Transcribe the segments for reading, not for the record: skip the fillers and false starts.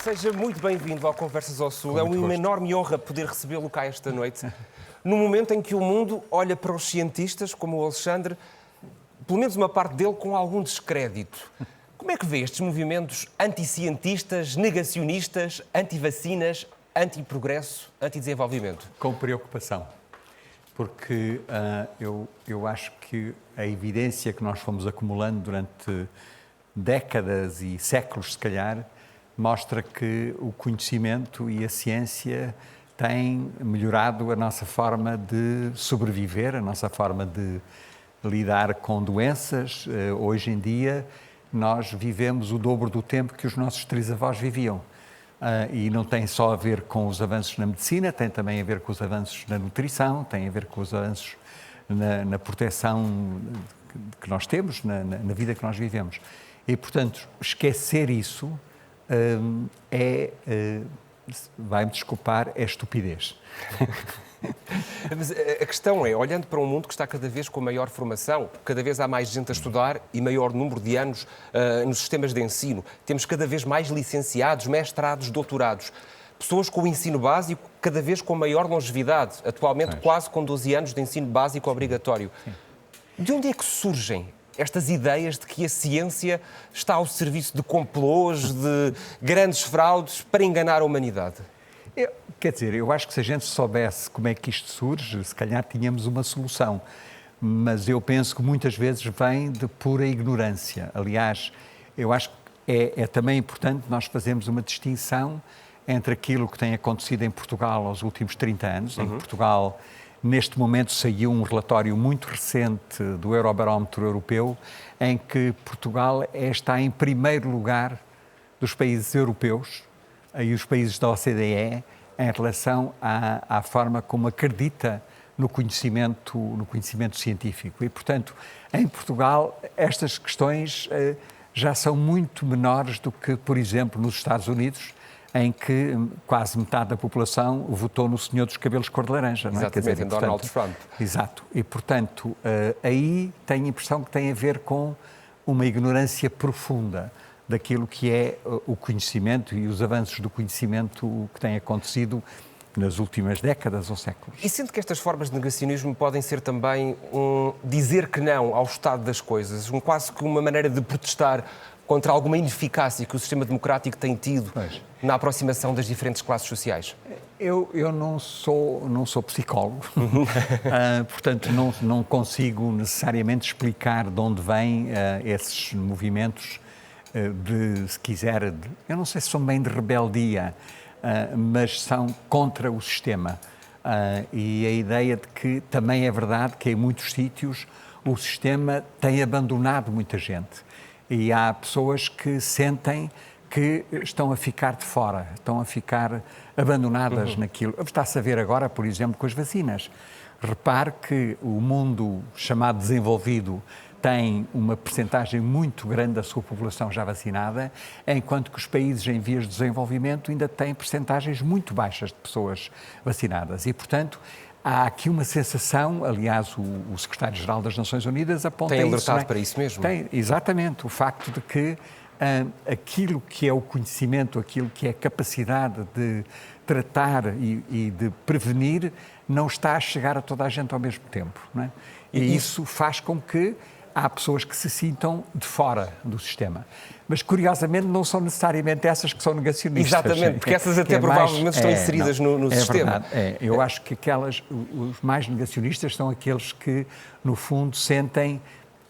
Seja muito bem-vindo ao Conversas ao Sul. É uma enorme honra poder recebê-lo cá esta noite. No momento em que o mundo olha para os cientistas, como o Alexandre, pelo menos uma parte dele, com algum descrédito. Como é que vê estes movimentos anticientistas, negacionistas, anti-vacinas, anti-progresso, anti-desenvolvimento? Com preocupação, porque eu acho que a evidência que nós fomos acumulando durante décadas e séculos, se calhar, mostra que o conhecimento e a ciência têm melhorado a nossa forma de sobreviver, a nossa forma de lidar com doenças. Hoje em dia, nós vivemos o dobro do tempo que os nossos trisavós viviam. E não tem só a ver com os avanços na medicina, tem também a ver com os avanços na nutrição, tem a ver com os avanços na proteção que nós temos, na vida que nós vivemos. E, portanto, esquecer isso vai-me desculpar, é estupidez. Mas a questão é, olhando para um mundo que está cada vez com maior formação, cada vez há mais gente a estudar e maior número de anos nos sistemas de ensino, temos cada vez mais licenciados, mestrados, doutorados, pessoas com o ensino básico cada vez com maior longevidade, atualmente quase com 12 anos de ensino básico obrigatório. De onde é que surgem estas ideias de que a ciência está ao serviço de complôs, de grandes fraudes para enganar a humanidade? Quer dizer, eu acho que se a gente soubesse como é que isto surge, se calhar tínhamos uma solução. Mas eu penso que muitas vezes vem de pura ignorância. Aliás, eu acho que é também importante nós fazermos uma distinção entre aquilo que tem acontecido em Portugal aos últimos 30 anos. Em Portugal, neste momento, saiu um relatório muito recente do Eurobarómetro Europeu, em que Portugal está em primeiro lugar dos países europeus e os países da OCDE em relação à forma como acredita no conhecimento científico. E, portanto, em Portugal, estas questões já são muito menores do que, por exemplo, nos Estados Unidos, em que quase metade da população votou no senhor dos cabelos cor de laranja. Não é? Exatamente, Quer dizer, em Donald Trump. Exato. E, portanto, aí tenho a impressão que tem a ver com uma ignorância profunda daquilo que é o conhecimento e os avanços do conhecimento que têm acontecido nas últimas décadas ou séculos. E sinto que estas formas de negacionismo podem ser também dizer que não ao estado das coisas, quase que uma maneira de protestar contra alguma ineficácia que o sistema democrático tem tido na aproximação das diferentes classes sociais? Eu não sou psicólogo, portanto não consigo necessariamente explicar de onde vêm esses movimentos se quiser, eu não sei se são bem de rebeldia, mas são contra o sistema. E a ideia de que também é verdade que em muitos sítios o sistema tem abandonado muita gente. E há pessoas que sentem que estão a ficar de fora, estão a ficar abandonadas naquilo. Está-se a ver agora, por exemplo, com as vacinas. Repare que o mundo chamado desenvolvido tem uma percentagem muito grande da sua população já vacinada, enquanto que os países em vias de desenvolvimento ainda têm percentagens muito baixas de pessoas vacinadas. E, portanto, há aqui uma sensação, aliás, o secretário-geral das Nações Unidas aponta isso. Tem alertado para isso mesmo? Tem, exatamente, o facto de que aquilo que é o conhecimento, aquilo que é a capacidade de tratar e de prevenir, não está a chegar a toda a gente ao mesmo tempo. Não é? E isso faz com que há pessoas que se sintam de fora do sistema. Mas, curiosamente, não são necessariamente essas que são negacionistas. Exatamente, porque essas até provavelmente estão inseridas no sistema. Verdade, eu acho que os mais negacionistas são aqueles que, no fundo, sentem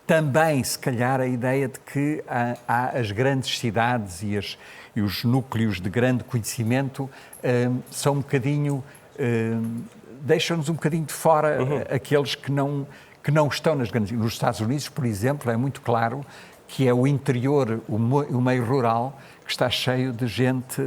também, se calhar, a ideia de que há as grandes cidades e os núcleos de grande conhecimento são um bocadinho... deixam-nos um bocadinho de fora aqueles que não estão nas grandes... Nos Estados Unidos, por exemplo, é muito claro que é o interior, o meio rural, que está cheio de gente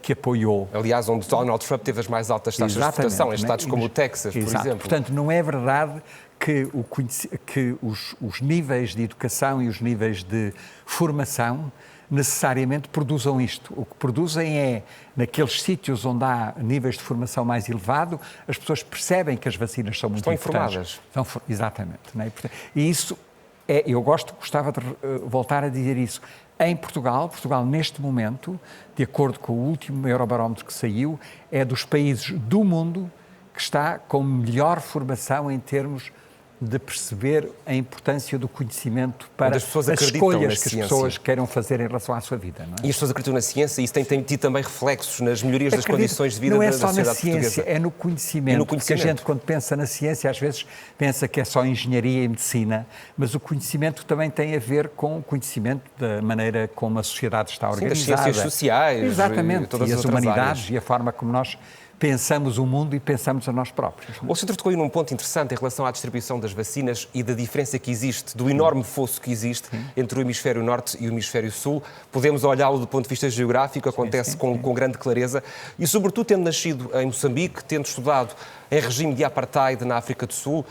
que apoiou. Aliás, onde Donald Trump teve as mais altas taxas de votação, em estados como o Texas, por exemplo. Portanto, não é verdade que os níveis de educação e os níveis de formação necessariamente produzam isto. O que produzem é, naqueles sítios onde há níveis de formação mais elevado, as pessoas percebem que as vacinas são muito importantes. Estão informadas. Exatamente. Não é? E isso, eu gostava de voltar a dizer isso, Em Portugal, neste momento, de acordo com o último Eurobarómetro que saiu, é dos países do mundo que está com melhor formação em termos de perceber a importância do conhecimento para as escolhas que as pessoas queiram fazer em relação à sua vida. Não é? E as pessoas acreditam na ciência e isso tem tido também reflexos nas melhorias das condições de vida da sociedade portuguesa. Não é só na ciência, é no conhecimento. Porque a gente, quando pensa na ciência, às vezes pensa que é só engenharia e medicina, mas o conhecimento também tem a ver com o conhecimento da maneira como a sociedade está organizada. Sim, das ciências sociais. Exatamente, todas e as humanidades áreas. E a forma como nós pensamos o mundo e pensamos a nós próprios. O Centro tocou aí num ponto interessante em relação à distribuição das vacinas e da diferença que existe, do enorme fosso que existe entre o hemisfério norte e o hemisfério sul. Podemos olhá-lo do ponto de vista geográfico, acontece com grande clareza e, sobretudo, tendo nascido em Moçambique, tendo estudado em regime de apartheid na África do Sul,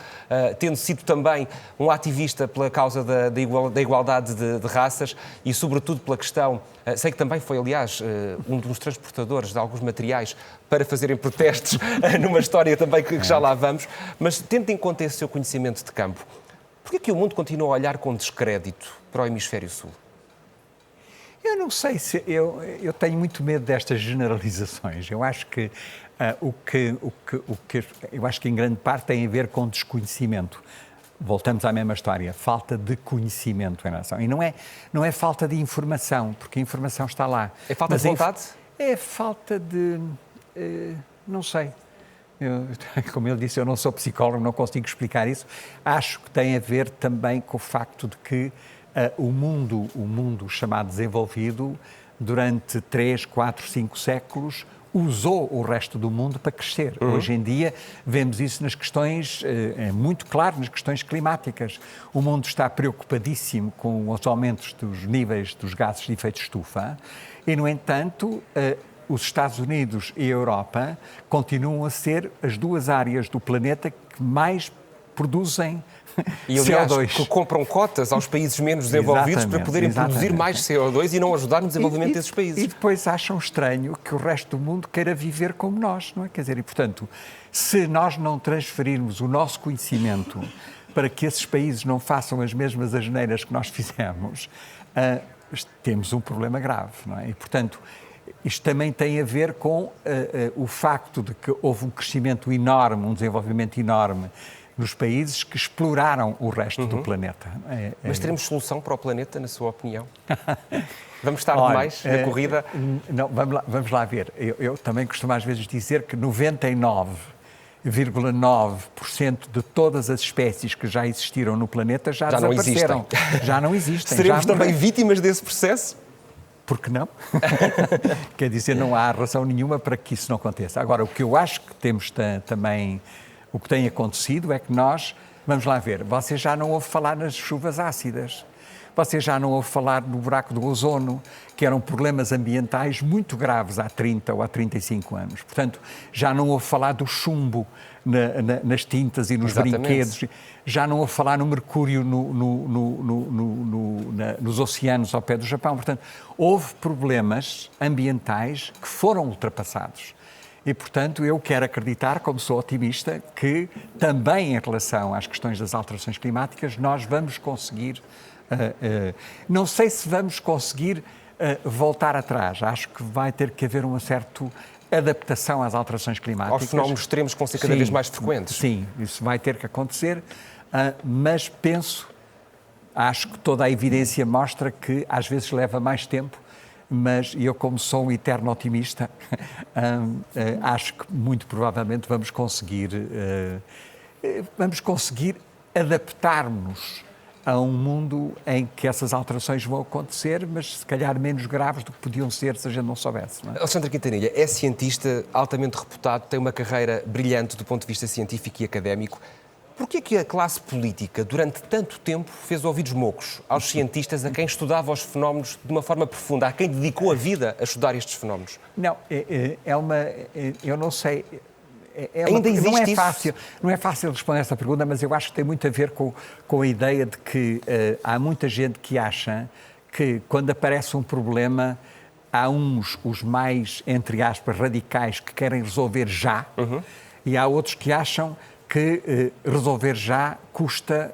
tendo sido também um ativista pela causa da igualdade de raças e, sobretudo, pela questão, sei que também foi, aliás, um dos transportadores de alguns materiais para fazerem protestos numa história também que já lá vamos, mas tendo em conta esse seu conhecimento de campo, por que o mundo continua a olhar com descrédito para o hemisfério sul? Eu não sei se... Eu tenho muito medo destas generalizações. Eu acho que eu acho que em grande parte tem a ver com desconhecimento. Voltamos à mesma história, falta de conhecimento em relação. E não é falta de informação, porque a informação está lá. É falta de vontade? É falta de... não sei. Como ele disse, eu não sou psicólogo, não consigo explicar isso. Acho que tem a ver também com o facto de que o mundo chamado desenvolvido, durante 3, 4, 5 séculos, usou o resto do mundo para crescer. Hoje em dia vemos isso nas questões, é muito claro, nas questões climáticas. O mundo está preocupadíssimo com os aumentos dos níveis dos gases de efeito de estufa e, no entanto, os Estados Unidos e a Europa continuam a ser as duas áreas do planeta que mais produzem e, aliás, CO2. Que compram cotas aos países menos desenvolvidos para poderem produzir mais CO2 e não ajudar no desenvolvimento desses países. E depois acham estranho que o resto do mundo queira viver como nós, não é? Quer dizer, e portanto, se nós não transferirmos o nosso conhecimento para que esses países não façam as mesmas asneiras que nós fizemos, temos um problema grave, não é? E portanto, isto também tem a ver com o facto de que houve um crescimento enorme, um desenvolvimento enorme nos países que exploraram o resto do planeta. Mas teremos solução para o planeta, na sua opinião? Vamos tarde demais na corrida? Não, vamos lá ver. Eu também costumo às vezes dizer que 99,9% de todas as espécies que já existiram no planeta já desapareceram. Já não existem. Seremos também vítimas desse processo? Por que não? Quer dizer, não há razão nenhuma para que isso não aconteça. Agora, o que eu acho que temos também... O que tem acontecido é que nós, vamos lá ver, você já não ouve falar nas chuvas ácidas, você já não ouve falar no buraco do ozono, que eram problemas ambientais muito graves há 30 ou há 35 anos. Portanto, já não ouve falar do chumbo nas tintas e nos brinquedos, já não ouve falar no mercúrio nos oceanos ao pé do Japão. Portanto, houve problemas ambientais que foram ultrapassados. E, portanto, eu quero acreditar, como sou otimista, que também em relação às questões das alterações climáticas nós vamos conseguir, não sei se vamos conseguir voltar atrás, acho que vai ter que haver uma certa adaptação às alterações climáticas. Aos fenómenos extremos que vão ser cada vez mais frequentes. Sim, isso vai ter que acontecer, mas acho que toda a evidência mostra que às vezes leva mais tempo, mas eu, como sou um eterno otimista, acho que muito provavelmente vamos conseguir adaptar-nos a um mundo em que essas alterações vão acontecer, mas se calhar menos graves do que podiam ser se a gente não soubesse. Não é? Alexandre Quintanilha é cientista altamente reputado, tem uma carreira brilhante do ponto de vista científico e académico. Porquê que a classe política, durante tanto tempo, fez ouvidos moucos aos cientistas, a quem estudava os fenómenos de uma forma profunda, a quem dedicou a vida a estudar estes fenómenos? Não, eu não sei... Ainda existe não é fácil, não é fácil responder essa pergunta, mas eu acho que tem muito a ver com a ideia de que há muita gente que acha que quando aparece um problema há os mais, entre aspas, radicais que querem resolver já, e há outros que acham que resolver já custa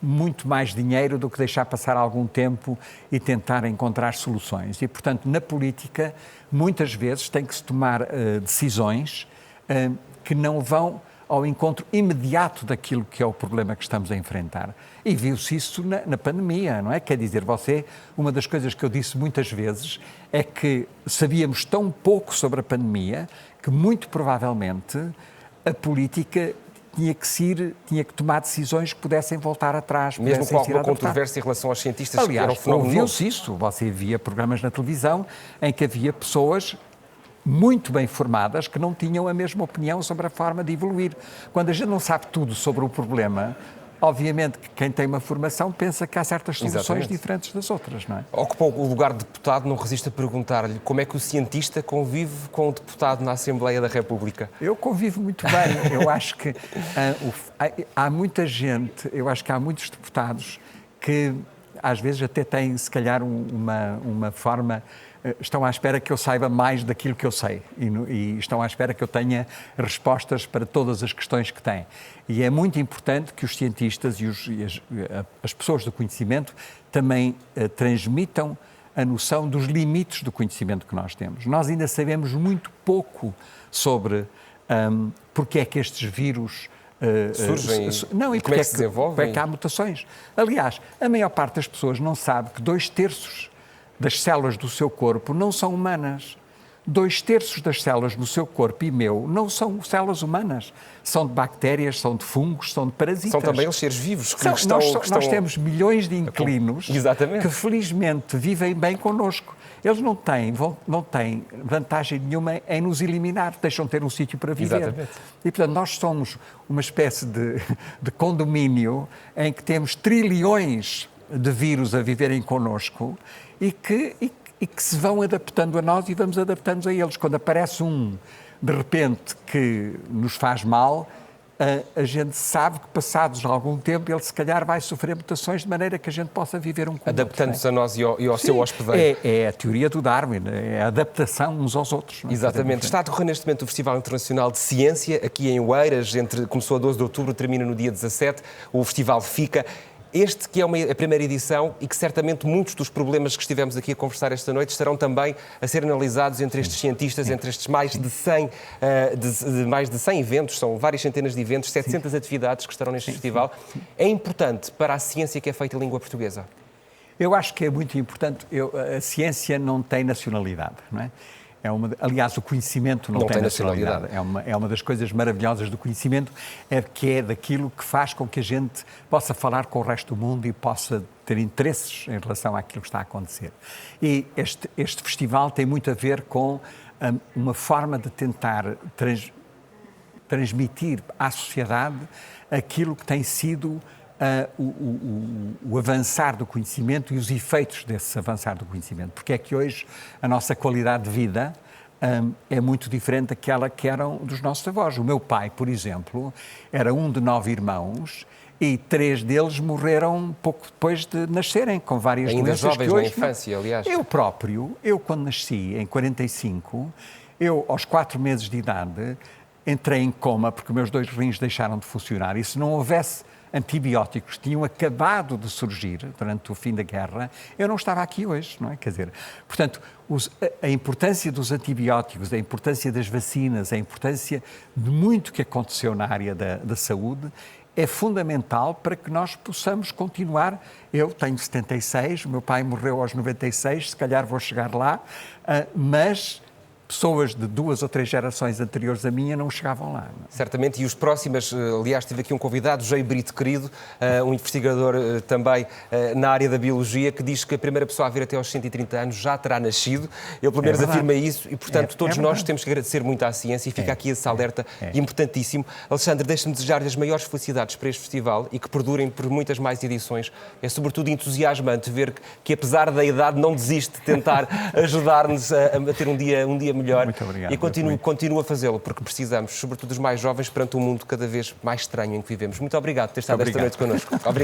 muito mais dinheiro do que deixar passar algum tempo e tentar encontrar soluções. E, portanto, na política, muitas vezes tem que se tomar decisões que não vão ao encontro imediato daquilo que é o problema que estamos a enfrentar. E viu-se isso na pandemia, não é? Quer dizer, uma das coisas que eu disse muitas vezes é que sabíamos tão pouco sobre a pandemia que, muito provavelmente, a política tinha que tomar decisões que pudessem voltar atrás. Mesmo com alguma controvérsia em relação aos cientistas. Aliás, que era um fenómeno ouviu-se isso. Você via programas na televisão em que havia pessoas muito bem formadas que não tinham a mesma opinião sobre a forma de evoluir. Quando a gente não sabe tudo sobre o problema, obviamente que quem tem uma formação pensa que há certas soluções diferentes das outras, não é? Ocupou o lugar de deputado, não resisto a perguntar-lhe como é que o cientista convive com o deputado na Assembleia da República? Eu convivo muito bem. Eu acho que há muita gente, eu acho que há muitos deputados que às vezes até têm, se calhar, uma forma... Estão à espera que eu saiba mais daquilo que eu sei e estão à espera que eu tenha respostas para todas as questões que têm. E é muito importante que os cientistas e as pessoas do conhecimento também transmitam a noção dos limites do conhecimento que nós temos. Nós ainda sabemos muito pouco sobre porque é que estes vírus surgem não, e como é que se desenvolvem. Porque é que há mutações. Aliás, a maior parte das pessoas não sabe que 2/3 das células do seu corpo não são humanas. 2/3 das células no seu corpo e meu não são células humanas. São de bactérias, são de fungos, são de parasitas. São também os seres vivos que nós temos milhões de inquilinos Exatamente. que felizmente vivem bem connosco. Eles não têm vantagem nenhuma em nos eliminar, deixam de ter um sítio para viver. Exatamente. E, portanto, nós somos uma espécie de condomínio em que temos trilhões de vírus a viverem connosco e que se vão adaptando a nós e vamos adaptando a eles. Quando aparece de repente, que nos faz mal, a gente sabe que passados algum tempo ele se calhar vai sofrer mutações de maneira que a gente possa viver com adaptando-se a nós e ao seu hospedeiro. É a teoria do Darwin, é a adaptação uns aos outros. Não é? Exatamente. Está a decorrer neste momento o Festival Internacional de Ciência, aqui em Oeiras, começou a 12 de outubro, termina no dia 17, o festival fica. Este que é a primeira edição e que certamente muitos dos problemas que estivemos aqui a conversar esta noite estarão também a ser analisados entre estes cientistas, entre estes mais de 100 eventos, são várias centenas de eventos, 700 atividades que estarão neste festival. É importante para a ciência que é feita em língua portuguesa? Eu acho que é muito importante. A ciência não tem nacionalidade, não é? Aliás, o conhecimento não tem nacionalidade. É uma das coisas maravilhosas do conhecimento, que é daquilo que faz com que a gente possa falar com o resto do mundo e possa ter interesses em relação àquilo que está a acontecer. E este festival tem muito a ver com uma forma de tentar transmitir à sociedade aquilo que tem sido o avançar do conhecimento e os efeitos desse avançar do conhecimento. Porque é que hoje a nossa qualidade de vida é muito diferente daquela que eram dos nossos avós. O meu pai, por exemplo, era um de 9 irmãos e 3 deles morreram pouco depois de nascerem, com várias doenças que hoje... Ainda jovens na infância, aliás. Eu quando nasci, em 45, aos 4 meses de idade, entrei em coma porque meus 2 rins deixaram de funcionar e se não houvesse antibióticos tinham acabado de surgir durante o fim da guerra, eu não estava aqui hoje, não é? Quer dizer, portanto, a importância dos antibióticos, a importância das vacinas, a importância de muito que aconteceu na área da saúde é fundamental para que nós possamos continuar. Eu tenho 76, o meu pai morreu aos 96, se calhar vou chegar lá, mas pessoas de 2 ou 3 gerações anteriores à minha não chegavam lá. Não? Certamente, e os próximos, aliás, tive aqui um convidado, José Brito Querido, um investigador também na área da biologia, que diz que a primeira pessoa a vir até aos 130 anos já terá nascido. Ele, pelo menos, afirma isso e, portanto, todos nós temos que agradecer muito à ciência e fica aqui esse alerta importantíssimo. Alexandre, deixa-me desejar-lhe as maiores felicidades para este festival e que perdurem por muitas mais edições. É, sobretudo, entusiasmante ver que apesar da idade, não desiste de tentar ajudar-nos a ter um dia melhor. Muito obrigado. E continua a fazê-lo, porque precisamos, sobretudo os mais jovens, perante um mundo cada vez mais estranho em que vivemos. Muito obrigado por ter estado esta noite connosco. Obrigado.